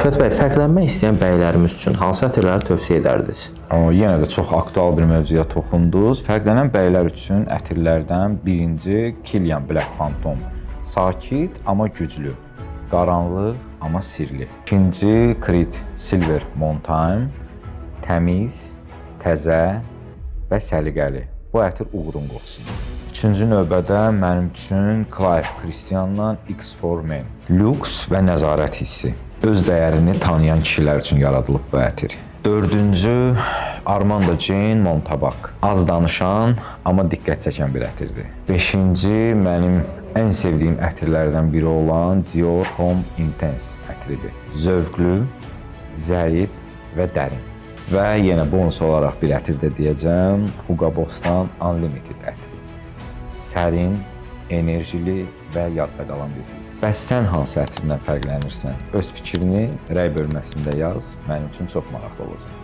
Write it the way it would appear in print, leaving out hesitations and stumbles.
Rüfət bəy, fərqlənmək istəyən bəylərimiz üçün hansı ətirləri tövsiyə edərdiniz? Yenə də çox aktual bir mövzuya toxundunuz. Fərqlənən bəylər üçün ətirlərdən birinci Kilian Black Phantom. Sakit, amma güclü. Qaranlıq, amma sirli. İkinci Creed Silver Mountain. Təmiz, təzə və səliqəli. Bu ətir uğurun qoxusudur. Üçüncü növbədə mənim üçün Clive Christian'dan X4 Men. Lüks və nəzarət hissi. Öz dəyərini tanıyan kişilər üçün yaradılıb bu ətir. Dördüncü Armando Jane Montabak. Az danışan, amma diqqət çəkən bir ətirdir. Beşinci mənim ən sevdiyim ətirlərdən biri olan Dior Homme Intense ətridir. Zövqlü, zərif və dərin. Və yenə bonus olaraq bir ətir də deyəcəm, Hugo Boss'tan Unlimited ətri. Sərin, enerjili və yadda qalan bir his. Bəs sən hansı ətirdən fərqlənirsən? Öz fikrini rəy bölməsində yaz, mənim üçün çox maraqlı olacaq.